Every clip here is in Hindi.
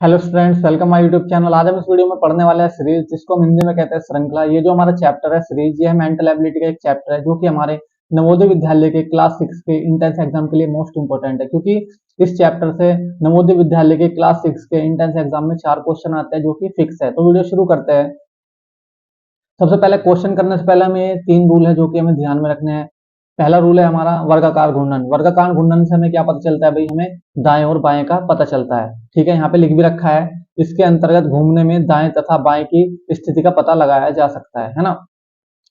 Hello students, welcome my YouTube channel. आज हम इस वीडियो में पढ़ने वाले हैं सीरीज, जिसको हम हिंदी में कहते हैं श्रृंखला। ये जो हमारा चैप्टर है सीरीज, ये है मेंटल एबिलिटी का एक चैप्टर है, जो कि हमारे नवोदय विद्यालय के क्लास 6 के इंट्रेंस एग्जाम के लिए मोस्ट इंपोर्टेंट है, क्योंकि इस चैप्टर से नवोदय विद्यालय के क्लास 6 के इंट्रेंस एग्जाम में 4 क्वेश्चन आते हैं, जो कि फिक्स है। तो वीडियो शुरू करते हैं। सबसे पहले क्वेश्चन करने से पहले हमें 3 रूल है जो कि हमें ध्यान में रखने हैं। पहला रूल है हमारा वर्गाकार घूर्णन। वर्गाकार घूर्णन से हमें क्या पता चलता है भाई? हमें दाएं और बाएं का पता चलता है। ठीक है, यहाँ पे लिख भी रखा है। इसके अंतर्गत घूमने में दाएं तथा बाएं की स्थिति का पता लगाया जा सकता है ना।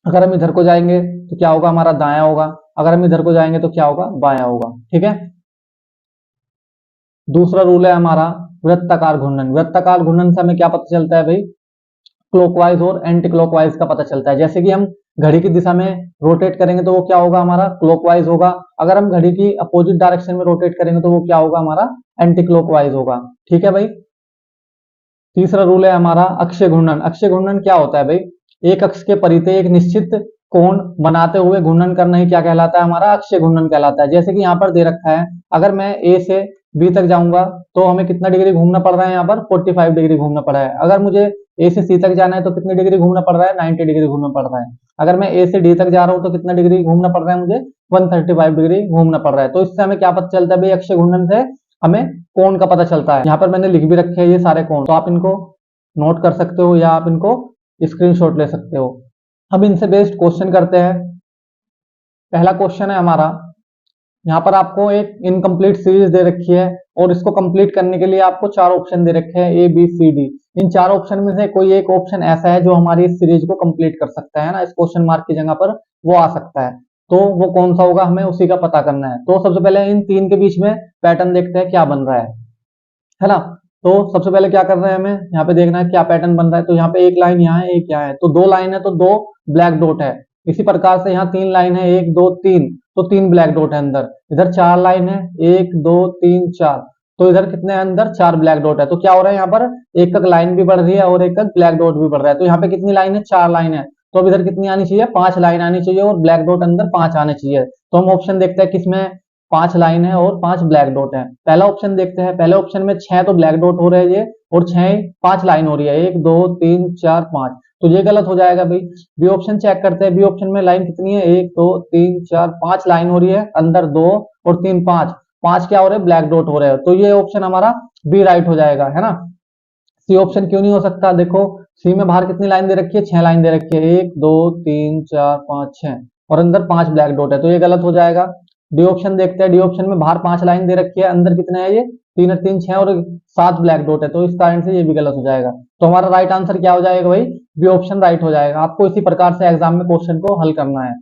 अगर हम इधर को जाएंगे तो क्या होगा? हमारा दाया होगा। अगर हम इधर को जाएंगे तो क्या होगा? बाया होगा। ठीक है। दूसरा रूल है हमारा वृत्ताकार घूर्णन। वृत्ताकार घूर्णन से हमें क्या पता चलता है भाई? क्लॉकवाइज और एंटी क्लॉकवाइज का पता चलता है। जैसे कि हम घड़ी की दिशा में रोटेट करेंगे तो वो क्या होगा? हमारा क्लॉकवाइज होगा। अगर हम घड़ी की अपोजिट डायरेक्शन में रोटेट करेंगे तो वो क्या होगा? हमारा एंटी क्लॉकवाइज होगा। ठीक है भाई। तीसरा रूल है हमारा अक्षीय घूर्णन। अक्षीय घूर्णन क्या होता है भाई? एक अक्ष के परिधि एक निश्चित कोण बनाते हुए घूर्णन करना ही क्या कहलाता है? हमारा अक्षीय घूर्णन कहलाता है। जैसे कि यहाँ पर दे रखा है, अगर मैं ए से बी तक जाऊंगा तो हमें कितना डिग्री घूमना पड़ रहा है? यहाँ पर 45 डिग्री घूमना पड़ रहा है। अगर मुझे ए से सी तक जाना है तो कितनी डिग्री घूमना पड़ रहा है? 90 डिग्री घूमना पड़ रहा है। अगर मैं ए से डी तक जा रहा हूँ तो कितना डिग्री घूमना पड़ रहा है मुझे? 135 डिग्री घूमना पड़ रहा है। तो इससे हमें क्या पता चलता है भाई? अक्षीय घूर्णन से हमें कोण का पता चलता है। यहाँ पर मैंने लिख भी रखे हैं ये सारे कोण, तो आप इनको नोट कर सकते हो या आप इनको स्क्रीनशॉट ले सकते हो। अब इनसे बेस्ड क्वेश्चन करते हैं। पहला क्वेश्चन है हमारा, यहाँ पर आपको एक इनकम्प्लीट सीरीज दे रखी है और इसको कंप्लीट करने के लिए आपको 4 ऑप्शन दे रखे हैं, ए बी सी डी। इन 4 ऑप्शन में से कोई एक ऑप्शन ऐसा है जो हमारी इस सीरीज को कंप्लीट कर सकता है ना, इस क्वेश्चन मार्क की जगह पर वो आ सकता है। तो वो कौन सा होगा, हमें उसी का पता करना है। तो सबसे पहले इन 3 के बीच में पैटर्न देखते हैं क्या बन रहा है ना। तो सबसे पहले क्या करना है, हमें यहाँ पे देखना है क्या पैटर्न बन रहा है। तो यहाँ पे एक लाइन यहाँ है, एक यहाँ है, तो 2 लाइन है तो 2 ब्लैक डॉट है। इसी प्रकार से यहाँ 3 लाइन है, 1 2 3, तो 3 ब्लैक डॉट है अंदर। इधर 4 लाइन है, 1 2 3 4, तो इधर कितने हैं? अंदर 4 ब्लैक डॉट है। तो क्या हो रहा है यहाँ पर? एक एक लाइन भी बढ़ रही है और एक एक ब्लैक डॉट भी बढ़ रहा है। तो यहाँ पे कितनी लाइन है? 4 लाइन है। तो अब इधर कितनी आनी चाहिए? 5 लाइन आनी चाहिए और ब्लैक डॉट अंदर 5 आने चाहिए। तो हम ऑप्शन देखते हैं किसमें 5 लाइन है और 5 ब्लैक डॉट है। पहला ऑप्शन देखते हैं। पहले ऑप्शन में 6 तो ब्लैक डॉट हो रहे हैं ये, और 6 5 लाइन हो रही है, 1 2 3 4 5, तो ये गलत हो जाएगा भाई। बी ऑप्शन चेक करते हैं। बी ऑप्शन में लाइन कितनी है? 1 2 3 4 5 लाइन हो रही है, अंदर 2 और 3 5, 5 क्या हो रहे हैं? ब्लैक डॉट हो रहे हैं। तो ये ऑप्शन हमारा बी राइट हो जाएगा, है ना। सी ऑप्शन क्यों नहीं हो सकता? देखो, सी में बाहर कितनी लाइन दे रखी है? 6 लाइन दे रखी है, 1 2 3 4 5 6, और अंदर 5 ब्लैक डॉट है, तो ये गलत हो जाएगा। डी ऑप्शन देखते हैं। डी ऑप्शन में बाहर 5 लाइन दे रखी है, अंदर कितने है? ये 3 और 3 6 और 7 ब्लैक डॉट है, तो इस कारण से ये भी गलत हो जाएगा। तो हमारा राइट आंसर क्या हो जाएगा भाई? बी ऑप्शन राइट हो जाएगा। आपको इसी प्रकार से एग्जाम में क्वेश्चन को हल करना है।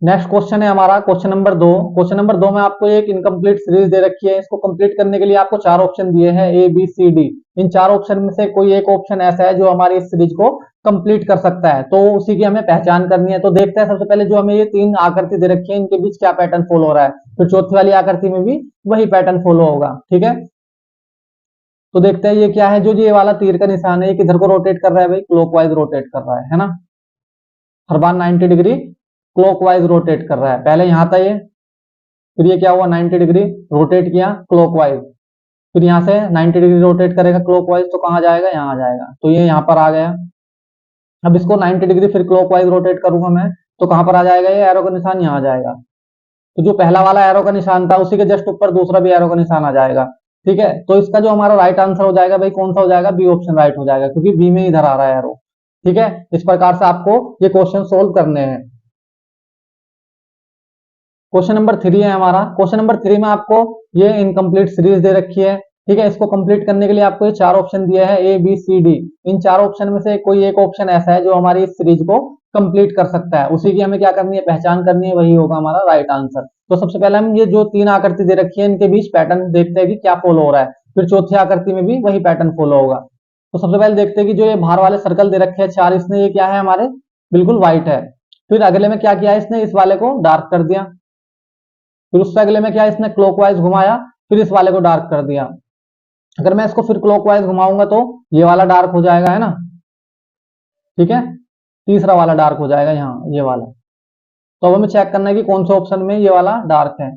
नेक्स्ट क्वेश्चन है हमारा क्वेश्चन नंबर 2। क्वेश्चन नंबर 2 में आपको एक इनकम्प्लीट सीरीज दे रखी है। इसको कंप्लीट करने के लिए आपको 4 ऑप्शन दिए हैं, ए बी सी डी। इन 4 ऑप्शन में से कोई एक ऑप्शन ऐसा है जो हमारी इस सीरीज को कंप्लीट कर सकता है, तो उसी की हमें पहचान करनी है। तो देखते हैं सबसे पहले जो हमें ये 3 आकृति दे रखी है, इनके बीच क्या पैटर्न फॉलो हो रहा है। फिर चौथी वाली आकृति में भी वही पैटर्न फॉलो होगा। ठीक है, तो देखते हैं ये क्या है। जो ये वाला तीर का निशान है, ये किधर को रोटेट कर रहा है भाई? क्लॉकवाइज रोटेट कर रहा है ना। हर बार 90 डिग्री क्लॉकवाइज रोटेट कर रहा है। पहले यहां था ये, फिर ये क्या हुआ? 90 डिग्री रोटेट किया क्लॉकवाइज, फिर यहाँ से 90 डिग्री रोटेट करेगा क्लॉकवाइज, तो कहाँ जाएगा? यहाँ आ जाएगा। तो ये यहाँ पर आ गया। अब इसको 90 डिग्री फिर क्लॉकवाइज रोटेट करूंगा मैं, तो कहाँ पर आ जाएगा? ये एरो का निशान यहाँ आ जाएगा। तो जो पहला वाला एरो का निशान था उसी के जस्ट ऊपर दूसरा भी एरो का निशान आ जाएगा। ठीक है, तो इसका जो हमारा राइट आंसर हो जाएगा भाई, कौन सा हो जाएगा? बी ऑप्शन राइट हो जाएगा, क्योंकि बी में इधर आ रहा है एरो। ठीक है, इस प्रकार से आपको ये क्वेश्चन सोल्व करने हैं। क्वेश्चन नंबर 3 है हमारा। क्वेश्चन नंबर 3 में आपको ये इनकम्प्लीट सीरीज दे रखी है। ठीक है, इसको कंप्लीट करने के लिए आपको ये 4 ऑप्शन दिए हैं, ए बी सी डी। इन 4 ऑप्शन में से कोई एक ऑप्शन ऐसा है जो हमारी इस सीरीज को कंप्लीट कर सकता है, उसी की हमें क्या करनी है? पहचान करनी है, वही होगा हमारा राइट आंसर। तो सबसे पहले हम ये जो 3 आकृति दे रखी है, इनके बीच पैटर्न देखते हैं कि क्या फॉलो हो रहा है। फिर चौथी आकृति में भी वही पैटर्न फॉलो होगा। तो सबसे पहले देखते हैं कि जो ये बाहर वाले सर्कल दे रखे हैं 4, इसने ये क्या है? हमारे बिल्कुल व्हाइट है। फिर अगले में क्या किया है इसने? इस वाले को डार्क कर दिया। फिर उससे अगले में क्या, इसने क्लॉकवाइज घुमाया, फिर इस वाले को डार्क कर दिया। अगर मैं इसको फिर क्लॉकवाइज घुमाऊंगा तो ये वाला डार्क हो जाएगा, है ना। ठीक है, तीसरा वाला डार्क हो जाएगा यहाँ, ये वाला। तो अब हमें चेक करना है कि कौन से ऑप्शन में ये वाला डार्क है।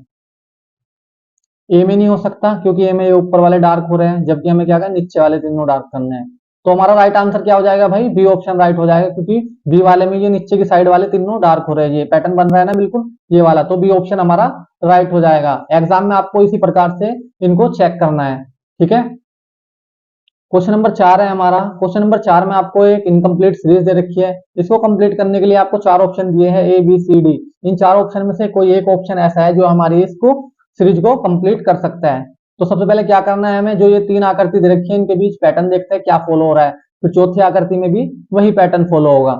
ए में नहीं हो सकता क्योंकि ए में ये ऊपर वाले डार्क हो रहे हैं, जबकि हमें क्या करना है, नीचे वाले तीनों डार्क करने हैं। तो हमारा राइट आंसर क्या हो जाएगा भाई, बी ऑप्शन राइट हो जाएगा, क्योंकि बी वाले में ये नीचे की साइड वाले तीनों डार्क हो रहे हैं, ये पैटर्न बन रहा है ना बिल्कुल ये वाला, तो बी ऑप्शन हमारा राइट हो जाएगा। एग्जाम में आपको इसी प्रकार से इनको चेक करना है, ठीक है। क्वेश्चन नंबर 4 है हमारा। क्वेश्चन नंबर 4 में आपको एक इनकम्प्लीट सीरीज दे रखी है, इसको कंप्लीट करने के लिए आपको चार ऑप्शन दिए हैं, ए बी सी डी। इन चार ऑप्शन में से कोई एक ऑप्शन ऐसा है जो हमारी इसको सीरीज को कंप्लीट कर सकता है। तो सबसे पहले क्या करना है हमें, जो ये तीन आकृति दे रखी है इनके बीच पैटर्न देखते हैं क्या फॉलो हो रहा है, फिर चौथी आकृति में भी वही पैटर्न फॉलो होगा,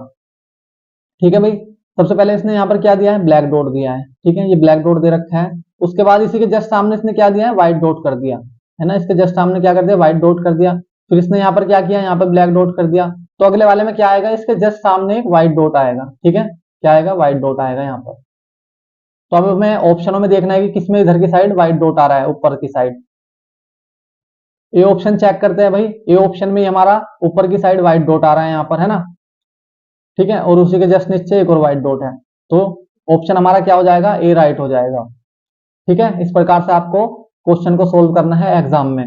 ठीक है भाई। सबसे पहले इसने यहाँ पर क्या दिया है, ब्लैक डॉट दिया है, ठीक है, ये ब्लैक डॉट दे रखा है। उसके बाद इसी के जस्ट सामने इसने क्या दिया है, व्हाइट डॉट कर दिया है ना, इसके जस्ट सामने क्या कर दिया, व्हाइट डॉट कर दिया। फिर इसने यहाँ पर क्या किया, यहाँ पर ब्लैक डॉट कर दिया। तो अगले वाले में क्या आएगा, इसके जस्ट सामने एक व्हाइट डॉट आएगा, ठीक है, क्या आएगा, व्हाइट डॉट आएगा यहाँ पर। तो अब हमें ऑप्शनों में देखना है कि किसमें इधर की साइड व्हाइट डॉट आ रहा है, ऊपर की साइड। ए ऑप्शन चेक करते हैं भाई, ए ऑप्शन में हमारा ऊपर की साइड व्हाइट डॉट आ रहा है यहाँ पर, है ना, ठीक है, और उसी के जस्ट नीचे एक और व्हाइट डॉट है। तो ऑप्शन हमारा क्या हो जाएगा, ए राइट हो जाएगा, ठीक है। इस प्रकार से आपको क्वेश्चन को सोल्व करना है एग्जाम में।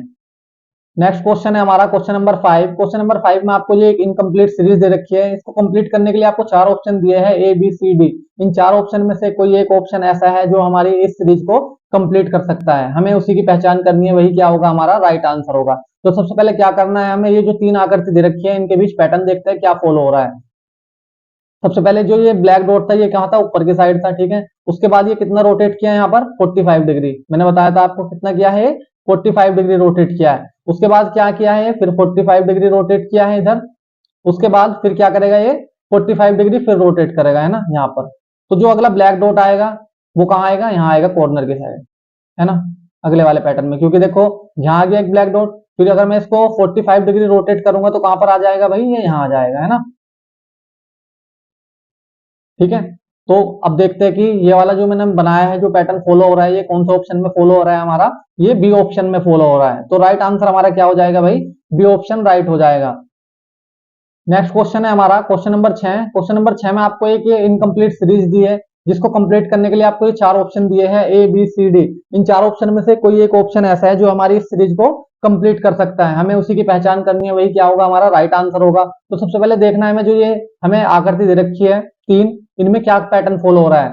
नेक्स्ट क्वेश्चन है हमारा क्वेश्चन नंबर 5। क्वेश्चन नंबर 5 में आपको ये एक इनकम्प्लीट सीरीज दे रखी है, इसको कंप्लीट करने के लिए आपको चार ऑप्शन दिए हैं, ए बी सी डी। इन चार ऑप्शन में से कोई एक ऑप्शन ऐसा है जो हमारी इस सीरीज को कंप्लीट कर सकता है, हमें उसी की पहचान करनी है, वही क्या होगा, हमारा राइट आंसर होगा। तो सबसे पहले क्या करना है हमें, ये जो तीन आकृति दे रखी है इनके बीच पैटर्न देखते हैं क्या फॉलो हो रहा है। सबसे पहले जो ये ब्लैक डॉट था ये कहाँ था, ऊपर की साइड था, ठीक है। उसके बाद ये कितना रोटेट किया है यहाँ पर, 45 डिग्री, मैंने बताया था आपको कितना किया है, 45 डिग्री रोटेट किया है। उसके बाद क्या किया है, फिर 45 डिग्री रोटेट किया है इधर। उसके बाद फिर क्या करेगा ये, 45 डिग्री फिर रोटेट करेगा, है ना, यहाँ पर। तो जो अगला ब्लैक डॉट आएगा वो कहाँ आएगा, यहाँ आएगा कॉर्नर के साइड, है ना, अगले वाले पैटर्न में। क्योंकि देखो यहाँ आ गया एक ब्लैक डॉट, फिर अगर मैं इसको 45 डिग्री रोटेट करूंगा तो कहां पर आ जाएगा भाई, ये यहाँ आ जाएगा, है ना, ठीक है। तो अब देखते हैं कि ये वाला जो मैंने बनाया है, जो पैटर्न फॉलो हो रहा है, ये कौन सा ऑप्शन में फॉलो हो रहा है हमारा, ये बी ऑप्शन में फॉलो हो रहा है। तो राइट आंसर हमारा क्या हो जाएगा भाई, बी ऑप्शन राइट हो जाएगा। नेक्स्ट क्वेश्चन है हमारा क्वेश्चन नंबर 6। क्वेश्चन नंबर 6 में आपको एक इनकम्प्लीट सीरीज दी है, जिसको कंप्लीट करने के लिए आपको ये चार ऑप्शन दिए हैं, ए बी सी डी। इन चार ऑप्शन में से कोई एक ऑप्शन ऐसा है जो हमारी इस सीरीज को कंप्लीट कर सकता है, हमें उसी की पहचान करनी है, वही क्या होगा, हमारा राइट आंसर होगा। तो सबसे पहले देखना है हमें, जो ये हमें आकृति दे रखी है तीन, इनमें क्या पैटर्न फॉलो हो रहा है।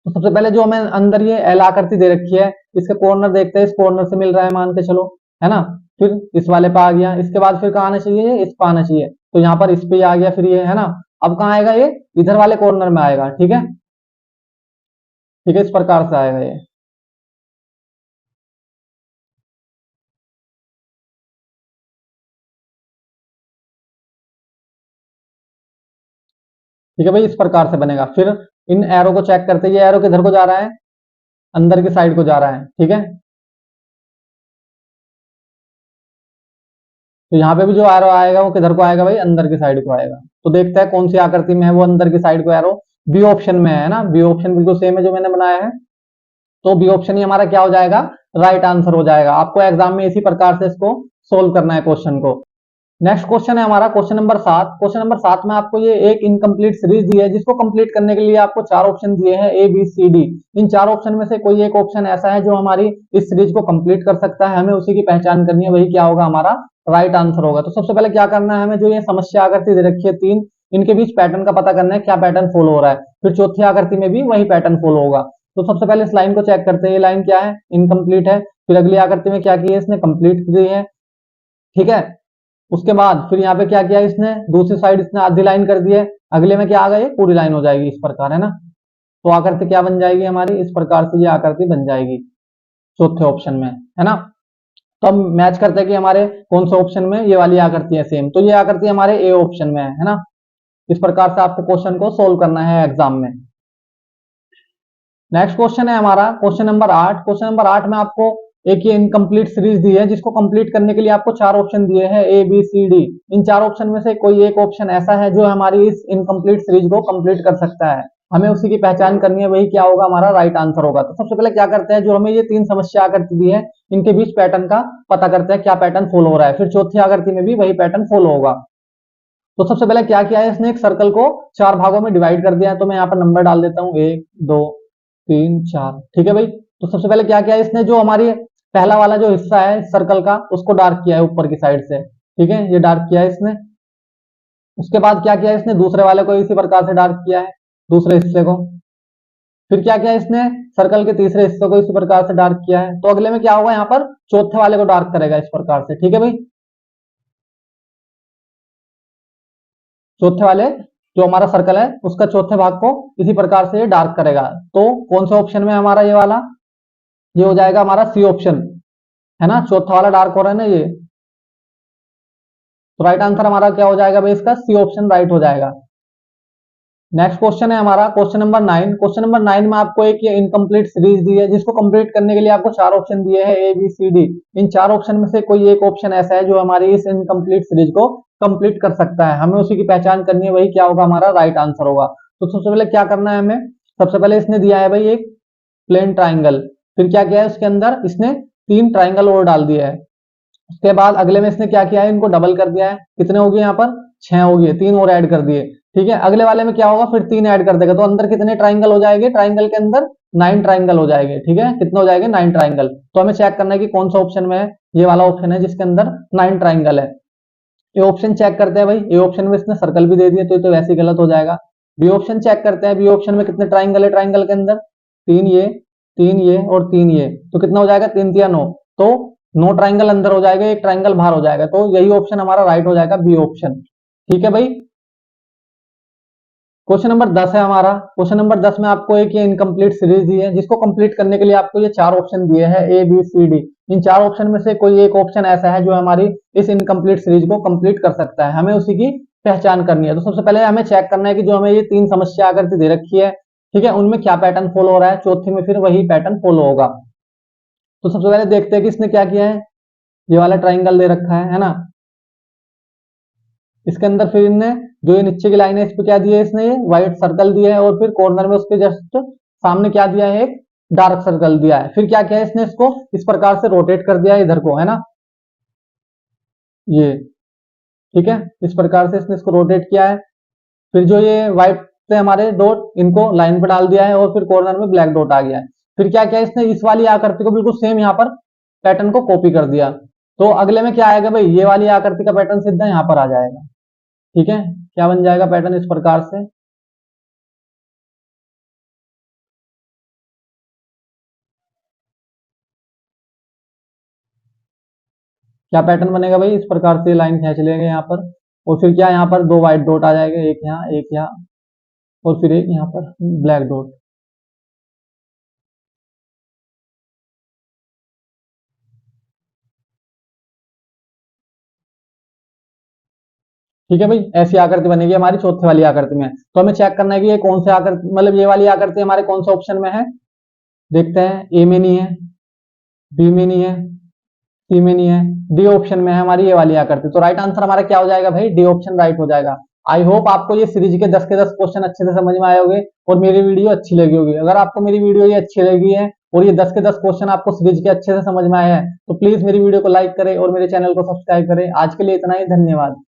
तो सबसे पहले जो हमें अंदर ये एल आकृति दे रखी है, इसके कॉर्नर देखते हैं, इस कॉर्नर से मिल रहा है मान के चलो, है ना। फिर इस वाले पे आ गया, इसके बाद फिर कहाँ आना चाहिए, ये इस पे आना चाहिए, तो यहाँ पर इस पे आ गया, फिर ये, है ना। अब कहाँ आएगा, ये इधर वाले कॉर्नर में आएगा, ठीक है, ठीक है, इस प्रकार से आएगा ये, ठीक है भाई, इस प्रकार से बनेगा। फिर इन एरो को चेक करते हैं, ये एरो किधर को जा रहा है, अंदर की साइड को जा रहा है, ठीक है। तो यहाँ पे भी जो एरो आएगा वो किधर को आएगा भाई, अंदर की साइड को आएगा। तो देखते हैं कौन सी आकृति में है वो अंदर की साइड को एरो, बी ऑप्शन में है ना, बी ऑप्शन बिल्कुल सेम है जो मैंने बनाया है। तो बी ऑप्शन ही हमारा क्या हो जाएगा, राइट आंसर हो जाएगा। आपको एग्जाम में इसी प्रकार से इसको सोल्व करना है क्वेश्चन को। नेक्स्ट क्वेश्चन है हमारा क्वेश्चन नंबर 7। क्वेश्चन नंबर 7 में आपको ये एक इनकम्प्लीट सीरीज दी है, जिसको कंप्लीट करने के लिए आपको चार ऑप्शन दिए हैं, ए बी सी डी। इन चार ऑप्शन में से कोई एक ऑप्शन ऐसा है जो हमारी इस सीरीज को कंप्लीट कर सकता है, हमें उसी की पहचान करनी है, वही क्या होगा, हमारा राइट आंसर होगा। तो सबसे पहले क्या करना है हमें, जो ये समस्या आकृति दे रखी है तीन, इनके बीच पैटर्न का पता करना है, क्या पैटर्न फॉलो हो रहा है। फिर चौथी आकृति में भी वही पैटर्न फॉलो होगा। तो सबसे पहले इस लाइन को चेक करते हैं, ये लाइन क्या है, इनकम्प्लीट है। फिर अगली आकृति में क्या की है, इसने कंप्लीट की है, ठीक है। उसके बाद फिर यहाँ पे क्या किया इसने, दूसरी साइड इसने आधी लाइन कर दी है, अगले में क्या आ गई, पूरी लाइन हो जाएगी, इस प्रकार, है ना। तो आकृति क्या बन जाएगी हमारी, इस प्रकार से ये आकृति बन जाएगी चौथे ऑप्शन में, है ना। तो हम मैच करते हैं कि हमारे कौन से ऑप्शन में ये वाली आकृति है सेम, तो ये आकृति हमारे ए ऑप्शन में है ना। इस प्रकार से आपको क्वेश्चन को सोल्व करना है एग्जाम में। नेक्स्ट क्वेश्चन है हमारा क्वेश्चन नंबर 8। क्वेश्चन नंबर 8 में आपको एक ये इनकम्प्लीट सीरीज दी है, जिसको कंप्लीट करने के लिए आपको चार ऑप्शन दिए हैं, ए बी सी डी। इन चार ऑप्शन में से कोई एक ऑप्शन ऐसा है जो हमारी इस इनकम्प्लीट सीरीज को कंप्लीट कर सकता है, हमें उसी की पहचान करनी है, वही क्या होगा, हमारा राइट आंसर होगा। तो सबसे पहले क्या करते हैं, जो हमें ये तीन समस्या आकृति दी है, इनके बीच पैटर्न का पता करते हैं, क्या पैटर्न फॉलो हो रहा है। फिर चौथी आकृति में भी वही पैटर्न फॉलो होगा। तो सबसे पहले क्या किया है इसने, एक सर्कल को चार भागों में डिवाइड कर दिया है। तो मैं यहाँ पर नंबर डाल देता हूँ, 1 2 3 4, ठीक है भाई। तो सबसे पहले क्या किया इसने, जो हमारी पहला वाला जो हिस्सा है सर्कल का उसको डार्क किया है ऊपर की साइड से, ठीक है, ये डार्क किया है इसने। उसके बाद क्या किया इसने, दूसरे वाले को इसी प्रकार से डार्क किया है, दूसरे हिस्से को। फिर क्या किया इसने, सर्कल के तीसरे हिस्से को इसी प्रकार से डार्क किया है। तो अगले में क्या होगा, यहाँ पर चौथे वाले को डार्क करेगा इस प्रकार से, ठीक है भाई। चौथे वाले जो हमारा सर्कल है उसका चौथे भाग को इसी प्रकार से ये डार्क करेगा। तो कौन से ऑप्शन में हमारा ये वाला, ये हो जाएगा हमारा सी ऑप्शन, है ना, चौथा वाला डार्क हो रहा है ना ये। तो राइट आंसर हमारा क्या हो जाएगा भाई, इसका सी ऑप्शन राइट हो जाएगा। नेक्स्ट क्वेश्चन है हमारा क्वेश्चन नंबर 9। क्वेश्चन नंबर 9 में आपको एक ये इनकम्प्लीट सीरीज दी है, जिसको कंप्लीट करने के लिए आपको चार ऑप्शन दिए हैं, ए बी सी डी। इन चार ऑप्शन में से कोई एक ऑप्शन ऐसा है जो हमारी इस इनकम्प्लीट सीरीज को कंप्लीट कर सकता है। हमें उसी की पहचान करनी है, वही क्या होगा हमारा राइट आंसर होगा। तो सबसे पहले क्या करना है हमें, सबसे पहले इसने दिया है भाई एक प्लेन ट्राइंगल, फिर क्या किया है उसके अंदर इसने तीन ट्राइंगल और डाल दिया है। उसके बाद अगले में इसने क्या किया है, इनको डबल कर दिया है, कितने हो गए यहाँ पर, 6 हो गए, तीन और ऐड कर दिए, ठीक है। अगले वाले में क्या होगा, फिर तीन ऐड कर देगा, तो अंदर कितने ट्राइंगल हो जाएंगे, ट्राइंगल के अंदर 9 ट्राइंगल हो जाएंगे, ठीक है, कितने हो जाएंगे 9 ट्राइंगल। तो हमें चेक करना है कि कौन सा ऑप्शन में है, ये वाला ऑप्शन है जिसके अंदर 9 ट्राइंगल है। ये ऑप्शन चेक करते हैं भाई, ए ऑप्शन में इसने सर्कल भी दे दिए, तो ये तो वैसे ही गलत हो जाएगा। बी ऑप्शन चेक करते हैं, बी ऑप्शन में कितने ट्राइंगल है, ट्राइंगल के अंदर तीन ये, तीन ये और तीन ये, तो कितना हो जाएगा, तीन तिया 9, तो 9 ट्राइंगल अंदर हो जाएगा, एक ट्राइंगल बाहर हो जाएगा, तो यही ऑप्शन हमारा राइट हो जाएगा, बी ऑप्शन, ठीक है भाई। क्वेश्चन नंबर 10 है हमारा। क्वेश्चन नंबर 10 में आपको एक ये इनकम्प्लीट सीरीज दी है, जिसको कंप्लीट करने के लिए आपको ये चार ऑप्शन दिए हैं, ए बी सी डी। इन चार ऑप्शन में से कोई एक ऑप्शन ऐसा है जो हमारी इस इनकम्प्लीट सीरीज को कंप्लीट कर सकता है, हमें उसी की पहचान करनी है। तो सबसे पहले हमें चेक करना है कि जो हमें ये तीन समस्या आकृति दे रखी है, ठीक है, उनमें क्या पैटर्न फॉलो हो रहा है, चौथी में फिर वही पैटर्न फॉलो होगा। तो सबसे पहले देखते हैं कि इसने क्या किया है, ये वाला ट्राइंगल दे रखा है ना, इसके अंदर फिर इनने जो ये नीचे की लाइन है इस पे क्या दिया है, इसने ये व्हाइट सर्कल दिया है, और फिर कॉर्नर में उसके जस्ट सामने क्या दिया है, एक डार्क सर्कल दिया है। फिर क्या किया है इसने, इसको इस प्रकार से रोटेट कर दिया है इधर को, है ना, ये, ठीक है, इस प्रकार से इसने इसको रोटेट किया है। फिर जो ये व्हाइट से हमारे डॉट, इनको लाइन पे डाल दिया है, और फिर कॉर्नर में ब्लैक डॉट आ गया है। फिर क्या किया इसने, इस वाली आकृति को बिल्कुल सेम यहाँ पर पैटर्न को कॉपी कर दिया। तो अगले में क्या आएगा भाई, ये वाली आकृति का पैटर्न सीधा यहाँ पर आ जाएगा, ठीक है, क्या बन जाएगा पैटर्न इस प्रकार से। क्या पैटर्न बनेगा भाई, इस प्रकार से लाइन खींच लेंगे यहाँ पर, और फिर क्या यहाँ पर दो व्हाइट डॉट आ जाएंगे, एक यहाँ एक यहाँ, और फिर एक यहाँ पर ब्लैक डॉट। ठीक है भाई, ऐसी आकृति बनेगी हमारी चौथे वाली आकृति में। तो हमें चेक करना है कि ये कौन से आकृति, मतलब ये वाली आकृति हमारे कौन से ऑप्शन में है, देखते हैं। ए में नहीं है, बी में नहीं है, सी में नहीं है, डी ऑप्शन में है हमारी ये वाली आकृति। तो राइट आंसर हमारा क्या हो जाएगा भाई, डी ऑप्शन राइट हो जाएगा। आई होप आपको ये सीरीज के 10 के 10 क्वेश्चन अच्छे से समझ में आए होंगे, और मेरी वीडियो अच्छी लगी होगी। अगर आपको मेरी वीडियो ये अच्छी लगी है और ये 10 के 10 क्वेश्चन आपको सीरीज के अच्छे से समझ में आए हैं, तो प्लीज मेरी वीडियो को लाइक करें और मेरे चैनल को सब्सक्राइब करें। आज के लिए इतना ही, धन्यवाद।